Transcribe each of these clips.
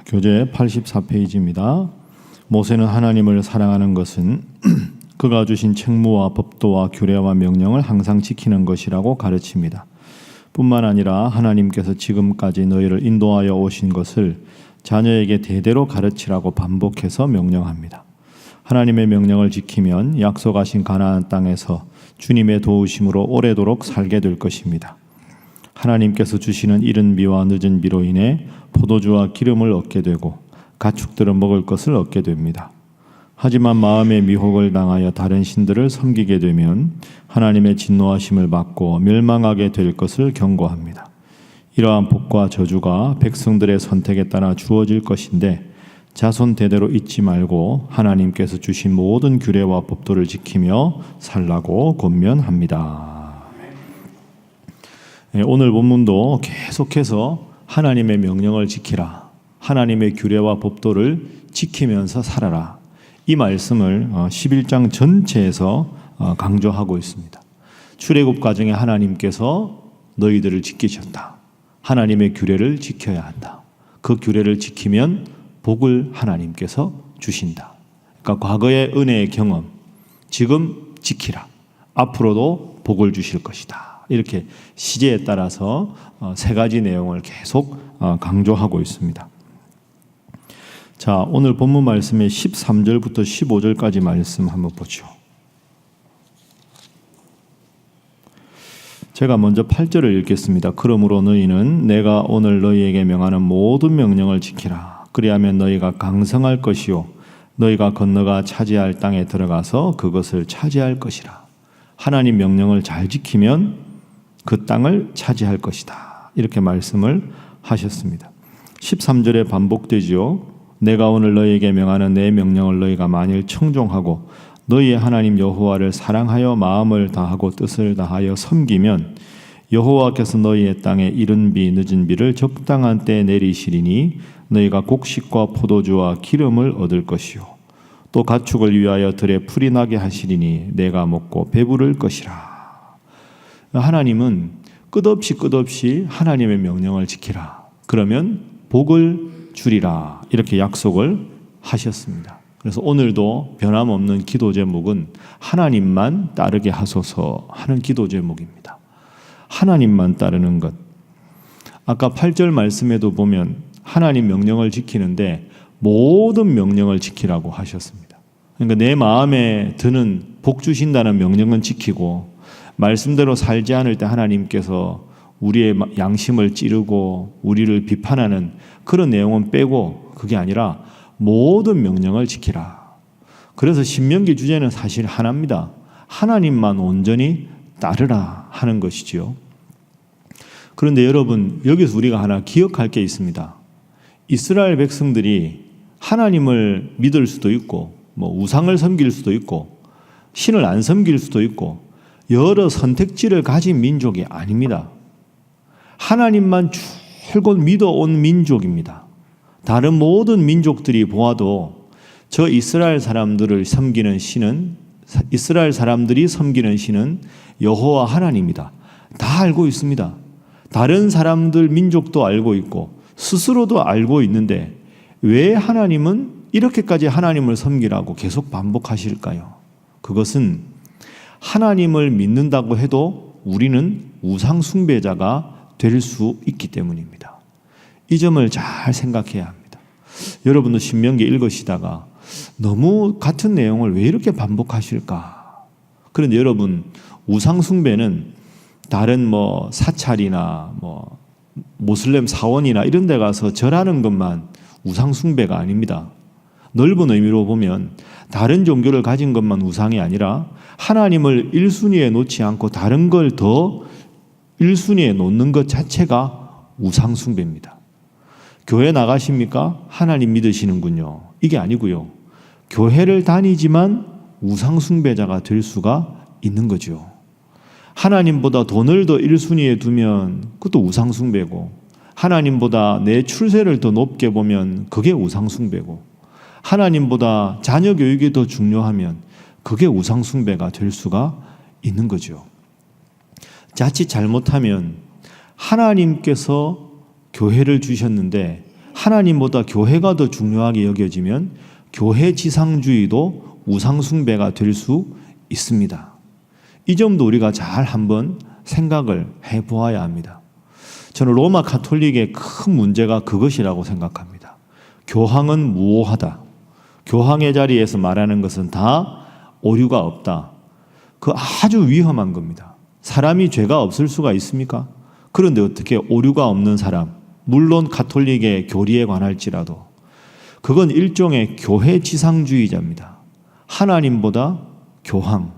교재 84페이지입니다. 모세는 하나님을 사랑하는 것은 그가 주신 책무와 법도와 규례와 명령을 항상 지키는 것이라고 가르칩니다. 뿐만 아니라 하나님께서 지금까지 너희를 인도하여 오신 것을 자녀에게 대대로 가르치라고 반복해서 명령합니다. 하나님의 명령을 지키면 약속하신 가나안 땅에서 주님의 도우심으로 오래도록 살게 될 것입니다. 하나님께서 주시는 이른 비와 늦은 비로 인해 포도주와 기름을 얻게 되고 가축들은 먹을 것을 얻게 됩니다. 하지만 마음의 미혹을 당하여 다른 신들을 섬기게 되면 하나님의 진노하심을 받고 멸망하게 될 것을 경고합니다. 이러한 복과 저주가 백성들의 선택에 따라 주어질 것인데 자손 대대로 잊지 말고 하나님께서 주신 모든 규례와 법도를 지키며 살라고 권면합니다. 오늘 본문도 계속해서 하나님의 명령을 지키라, 하나님의 규례와 법도를 지키면서 살아라, 이 말씀을 11장 전체에서 강조하고 있습니다. 출애굽 과정에 하나님께서 너희들을 지키셨다. 하나님의 규례를 지켜야 한다. 그 규례를 지키면 복을 하나님께서 주신다. 그러니까 과거의 은혜의 경험, 지금 지키라. 앞으로도 복을 주실 것이다. 이렇게 시제에 따라서 세 가지 내용을 계속 강조하고 있습니다. 자, 오늘 본문 말씀의 13절부터 15절까지 말씀 한번 보죠. 제가 먼저 8절을 읽겠습니다. 그러므로 너희는 내가 오늘 너희에게 명하는 모든 명령을 지키라. 그리하면 너희가 강성할 것이요 너희가 건너가 차지할 땅에 들어가서 그것을 차지할 것이라. 하나님 명령을 잘 지키면 그 땅을 차지할 것이다. 이렇게 말씀을 하셨습니다. 13절에 반복되지요. 내가 오늘 너희에게 명하는 내 명령을 너희가 만일 청종하고 너희의 하나님 여호와를 사랑하여 마음을 다하고 뜻을 다하여 섬기면 여호와께서 너희의 땅에 이른 비 늦은 비를 적당한 때에 내리시리니 너희가 곡식과 포도주와 기름을 얻을 것이요 또 가축을 위하여 들에 풀이 나게 하시리니 내가 먹고 배부를 것이라. 하나님은 끝없이 하나님의 명령을 지키라. 그러면 복을 주리라. 이렇게 약속을 하셨습니다. 그래서 오늘도 변함없는 기도 제목은 하나님만 따르게 하소서 하는 기도 제목입니다. 하나님만 따르는 것. 아까 8절 말씀에도 보면 하나님 명령을 지키는데 모든 명령을 지키라고 하셨습니다. 그러니까 내 마음에 드는 복 주신다는 명령은 지키고 말씀대로 살지 않을 때 하나님께서 우리의 양심을 찌르고 우리를 비판하는 그런 내용은 빼고 그게 아니라 모든 명령을 지키라. 그래서 신명기 주제는 사실 하나입니다. 하나님만 온전히 따르라 하는 것이지요. 그런데 여러분, 여기서 우리가 하나 기억할 게 있습니다. 이스라엘 백성들이 하나님을 믿을 수도 있고 우상을 섬길 수도 있고 신을 안 섬길 수도 있고 여러 선택지를 가진 민족이 아닙니다. 하나님만 줄곧 믿어온 민족입니다. 다른 모든 민족들이 보아도 저 이스라엘 사람들이 섬기는 신은 여호와 하나님이다. 다 알고 있습니다. 다른 사람들 민족도 알고 있고 스스로도 알고 있는데 왜 하나님은 이렇게까지 하나님을 섬기라고 계속 반복하실까요? 그것은 하나님을 믿는다고 해도 우리는 우상 숭배자가 될 수 있기 때문입니다. 이 점을 잘 생각해야 합니다. 여러분도 신명기 읽으시다가 너무 같은 내용을 왜 이렇게 반복하실까? 그런데 여러분, 우상 숭배는 다른 사찰이나 모슬렘 사원이나 이런 데 가서 절하는 것만 우상 숭배가 아닙니다. 넓은 의미로 보면 다른 종교를 가진 것만 우상이 아니라 하나님을 1순위에 놓지 않고 다른 걸 더 1순위에 놓는 것 자체가 우상 숭배입니다. 교회 나가십니까? 하나님 믿으시는군요. 이게 아니고요. 교회를 다니지만 우상 숭배자가 될 수가 있는 거죠. 하나님보다 돈을 더 1순위에 두면 그것도 우상 숭배고, 하나님보다 내 출세를 더 높게 보면 그게 우상 숭배고, 하나님보다 자녀 교육이 더 중요하면 그게 우상 숭배가 될 수가 있는 거죠. 자칫 잘못하면 하나님께서 교회를 주셨는데 하나님보다 교회가 더 중요하게 여겨지면 교회 지상주의도 우상숭배가 될 수 있습니다. 이 점도 우리가 잘 한번 생각을 해보아야 합니다. 저는 로마 가톨릭의 큰 문제가 그것이라고 생각합니다. 교황은 무오하다. 교황의 자리에서 말하는 것은 다 오류가 없다. 그 아주 위험한 겁니다. 사람이 죄가 없을 수가 있습니까? 그런데 어떻게 오류가 없는 사람, 물론 가톨릭의 교리에 관할지라도 그건 일종의 교회 지상주의자입니다. 하나님보다 교황.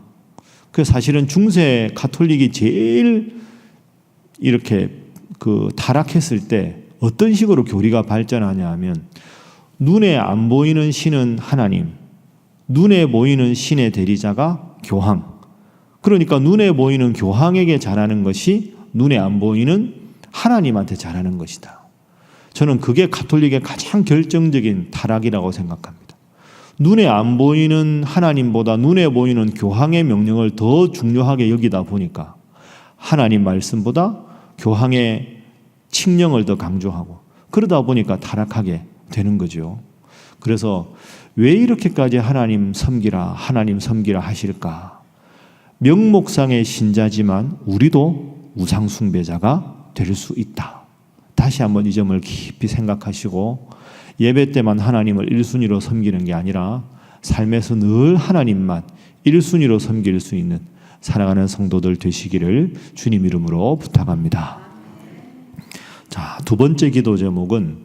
그 사실은 중세 가톨릭이 제일 이렇게 타락했을 때 어떤 식으로 교리가 발전하냐 하면 눈에 안 보이는 신은 하나님, 눈에 보이는 신의 대리자가 교황. 그러니까 눈에 보이는 교황에게 잘하는 것이 눈에 안 보이는 하나님한테 잘하는 것이다. 저는 그게 가톨릭의 가장 결정적인 타락이라고 생각합니다. 눈에 안 보이는 하나님보다 눈에 보이는 교황의 명령을 더 중요하게 여기다 보니까 하나님 말씀보다 교황의 칙령을 더 강조하고 그러다 보니까 타락하게 되는 거죠. 그래서 왜 이렇게까지 하나님 섬기라 하실까? 명목상의 신자지만 우리도 우상숭배자가 될 수 있다. 다시 한번 이 점을 깊이 생각하시고 예배 때만 하나님을 1순위로 섬기는 게 아니라 삶에서 늘 하나님만 1순위로 섬길 수 있는 사랑하는 성도들 되시기를 주님 이름으로 부탁합니다. 자, 두 번째 기도 제목은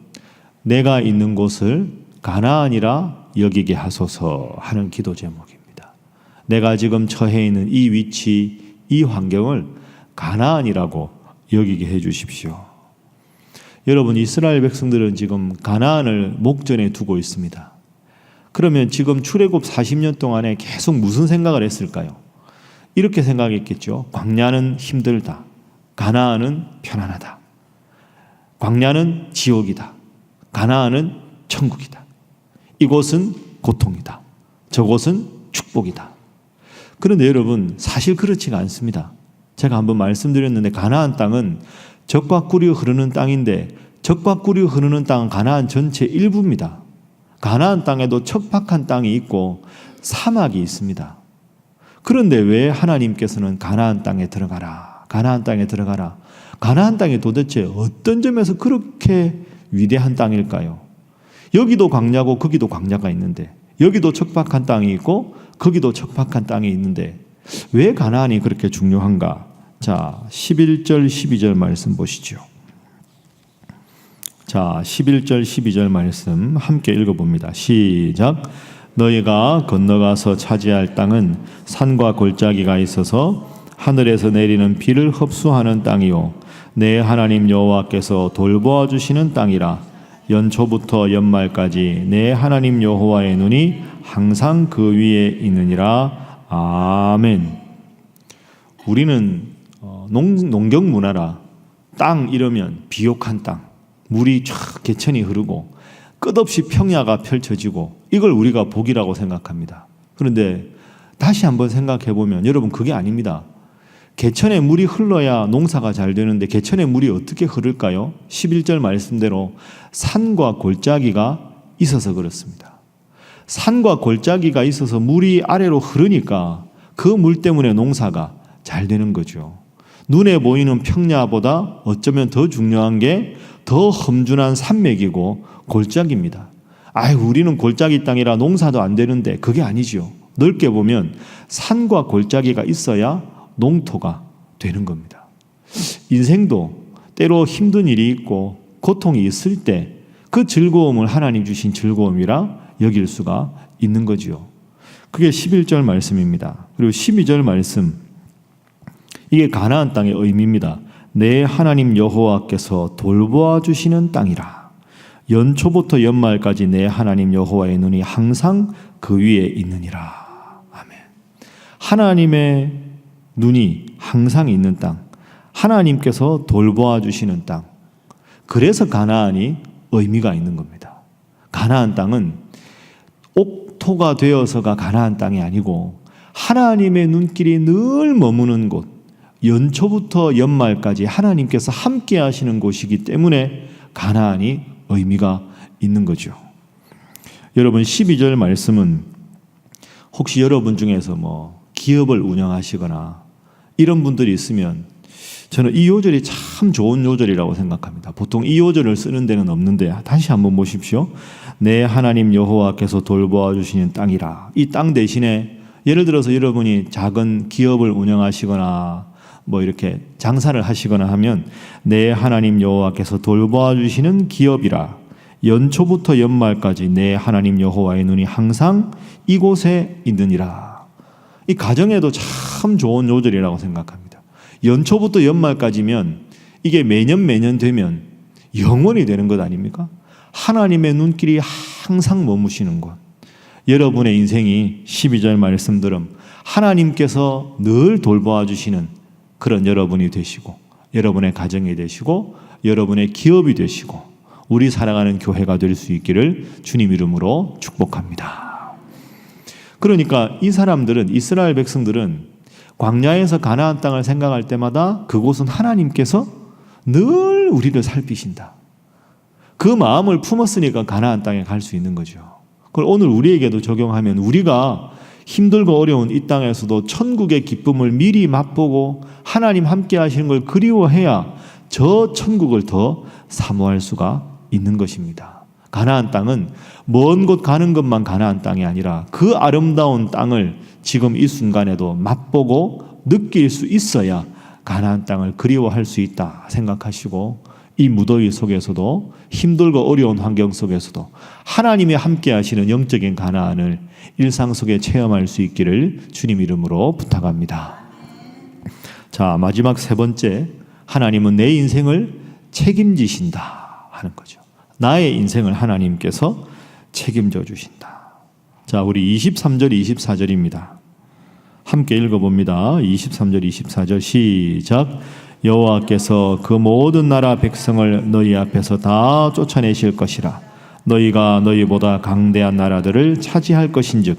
내가 있는 곳을 가나안이라 여기게 하소서 하는 기도 제목입니다. 내가 지금 처해 있는 이 위치, 이 환경을 가나안이라고 여기게 해 주십시오. 여러분, 이스라엘 백성들은 지금 가나안을 목전에 두고 있습니다. 그러면 지금 출애굽 40년 동안에 계속 무슨 생각을 했을까요? 이렇게 생각했겠죠. 광야는 힘들다. 가나안은 편안하다. 광야는 지옥이다. 가나안은 천국이다. 이곳은 고통이다. 저곳은 축복이다. 그런데 여러분, 사실 그렇지가 않습니다. 제가 한번 말씀드렸는데 가나안 땅은 젖과 꿀이 흐르는 땅인데 젖과 꿀이 흐르는 땅은 가나안 전체 일부입니다. 가나안 땅에도 척박한 땅이 있고 사막이 있습니다. 그런데 왜 하나님께서는 가나안 땅에 들어가라, 가나안 땅에 들어가라. 가나안 땅이 도대체 어떤 점에서 그렇게 위대한 땅일까요? 여기도 광야고 거기도 광야가 있는데, 여기도 척박한 땅이 있고 거기도 척박한 땅이 있는데 왜 가나안이 그렇게 중요한가? 자, 11절 12절 말씀 보시죠. 자, 11절 12절 말씀 함께 읽어봅니다. 시작. 너희가 건너가서 차지할 땅은 산과 골짜기가 있어서 하늘에서 내리는 비를 흡수하는 땅이요 내 하나님 여호와께서 돌보아 주시는 땅이라. 연초부터 연말까지 내 하나님 여호와의 눈이 항상 그 위에 있느니라. 아멘. 우리는 농경 문화라 땅 이러면 비옥한 땅, 물이 쫙 개천이 흐르고 끝없이 평야가 펼쳐지고 이걸 우리가 복이라고 생각합니다. 그런데 다시 한번 생각해 보면 여러분, 그게 아닙니다. 개천에 물이 흘러야 농사가 잘 되는데 개천에 물이 어떻게 흐를까요? 11절 말씀대로 산과 골짜기가 있어서 그렇습니다. 산과 골짜기가 있어서 물이 아래로 흐르니까 그 물 때문에 농사가 잘 되는 거죠. 눈에 보이는 평야보다 어쩌면 더 중요한 게 더 험준한 산맥이고 골짜기입니다. 우리는 골짜기 땅이라 농사도 안 되는데, 그게 아니죠. 넓게 보면 산과 골짜기가 있어야 농토가 되는 겁니다. 인생도 때로 힘든 일이 있고 고통이 있을 때 그 즐거움을 하나님 주신 즐거움이라 여길 수가 있는 거죠. 그게 11절 말씀입니다. 그리고 12절 말씀, 이게 가나안 땅의 의미입니다. 내 하나님 여호와께서 돌보아 주시는 땅이라. 연초부터 연말까지 내 하나님 여호와의 눈이 항상 그 위에 있느니라. 아멘. 하나님의 눈이 항상 있는 땅, 하나님께서 돌보아 주시는 땅. 그래서 가나안이 의미가 있는 겁니다. 가나안 땅은 옥토가 되어서가 가나안 땅이 아니고 하나님의 눈길이 늘 머무는 곳, 연초부터 연말까지 하나님께서 함께 하시는 곳이기 때문에 가나안이 의미가 있는 거죠. 여러분 12절 말씀은 혹시 여러분 중에서 기업을 운영하시거나 이런 분들이 있으면 저는 이 요절이 참 좋은 요절이라고 생각합니다. 보통 이 요절을 쓰는 데는 없는데 다시 한번 보십시오. 내 하나님 여호와께서 돌보아 주시는 땅이라. 이 땅 대신에 예를 들어서 여러분이 작은 기업을 운영하시거나 이렇게 장사를 하시거나 하면 내 하나님 여호와께서 돌보아 주시는 기업이라. 연초부터 연말까지 내 하나님 여호와의 눈이 항상 이곳에 있느니라. 이 가정에도 참 좋은 요절이라고 생각합니다. 연초부터 연말까지면 이게 매년 되면 영원히 되는 것 아닙니까? 하나님의 눈길이 항상 머무시는 곳. 여러분의 인생이 12절 말씀대로 하나님께서 늘 돌보아 주시는 그런 여러분이 되시고 여러분의 가정이 되시고 여러분의 기업이 되시고 우리 살아가는 교회가 될 수 있기를 주님 이름으로 축복합니다. 그러니까 이 사람들은 이스라엘 백성들은 광야에서 가나안 땅을 생각할 때마다 그곳은 하나님께서 늘 우리를 살피신다. 그 마음을 품었으니까 가나안 땅에 갈 수 있는 거죠. 그걸 오늘 우리에게도 적용하면 우리가 힘들고 어려운 이 땅에서도 천국의 기쁨을 미리 맛보고 하나님 함께 하시는 걸 그리워해야 저 천국을 더 사모할 수가 있는 것입니다. 가나안 땅은 먼 곳 가는 것만 가나안 땅이 아니라 그 아름다운 땅을 지금 이 순간에도 맛보고 느낄 수 있어야 가나안 땅을 그리워할 수 있다 생각하시고 이 무더위 속에서도 힘들고 어려운 환경 속에서도 하나님이 함께 하시는 영적인 가나안을 일상 속에 체험할 수 있기를 주님 이름으로 부탁합니다. 자, 마지막 세 번째, 하나님은 내 인생을 책임지신다 하는 거죠. 나의 인생을 하나님께서 책임져 주신다. 자, 우리 23절, 24절입니다. 함께 읽어봅니다. 23절, 24절 시작. 여호와께서 그 모든 나라 백성을 너희 앞에서 다 쫓아내실 것이라. 너희가 너희보다 강대한 나라들을 차지할 것인즉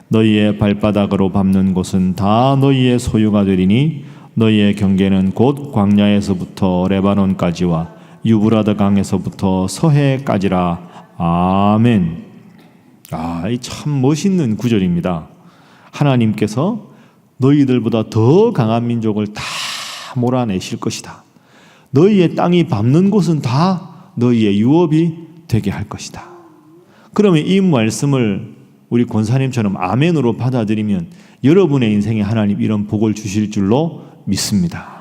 너희의 발바닥으로 밟는 곳은 다 너희의 소유가 되리니 너희의 경계는 곧 광야에서부터 레바논까지와 유브라드 강에서부터 서해까지라. 아멘. 이 참 멋있는 구절입니다. 하나님께서 너희들보다 더 강한 민족을 다 몰아내실 것이다. 너희의 땅이 밟는 곳은 다 너희의 유업이 되게 할 것이다. 그러면 이 말씀을 우리 권사님처럼 아멘으로 받아들이면 여러분의 인생에 하나님 이런 복을 주실 줄로 믿습니다.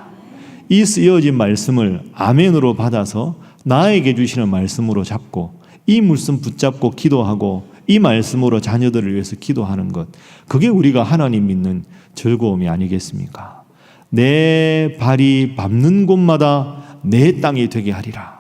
이 쓰여진 말씀을 아멘으로 받아서 나에게 주시는 말씀으로 잡고 이 말씀 붙잡고 기도하고 이 말씀으로 자녀들을 위해서 기도하는 것, 그게 우리가 하나님 믿는 즐거움이 아니겠습니까? 내 발이 밟는 곳마다 내 땅이 되게 하리라.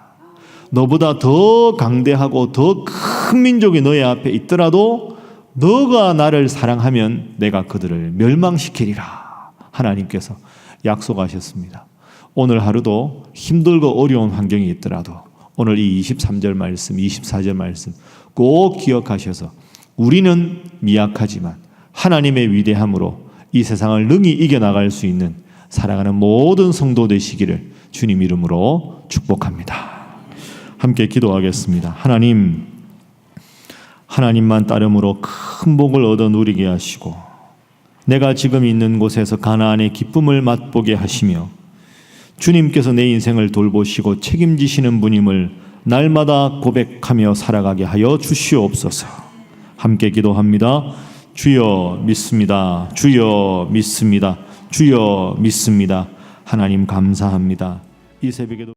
너보다 더 강대하고 더 큰 민족이 너의 앞에 있더라도 너가 나를 사랑하면 내가 그들을 멸망시키리라. 하나님께서 약속하셨습니다. 오늘 하루도 힘들고 어려운 환경이 있더라도 오늘 이 23절 말씀, 24절 말씀 꼭 기억하셔서 우리는 미약하지만 하나님의 위대함으로 이 세상을 능히 이겨나갈 수 있는 살아가는 모든 성도 되시기를 주님 이름으로 축복합니다. 함께 기도하겠습니다. 하나님만 따름으로 큰 복을 얻어 누리게 하시고 내가 지금 있는 곳에서 가나안의 기쁨을 맛보게 하시며 주님께서 내 인생을 돌보시고 책임지시는 분임을 날마다 고백하며 살아가게 하여 주시옵소서. 함께 기도합니다. 주여 믿습니다. 주여 믿습니다. 주여 믿습니다. 하나님 감사합니다. 이 새벽에도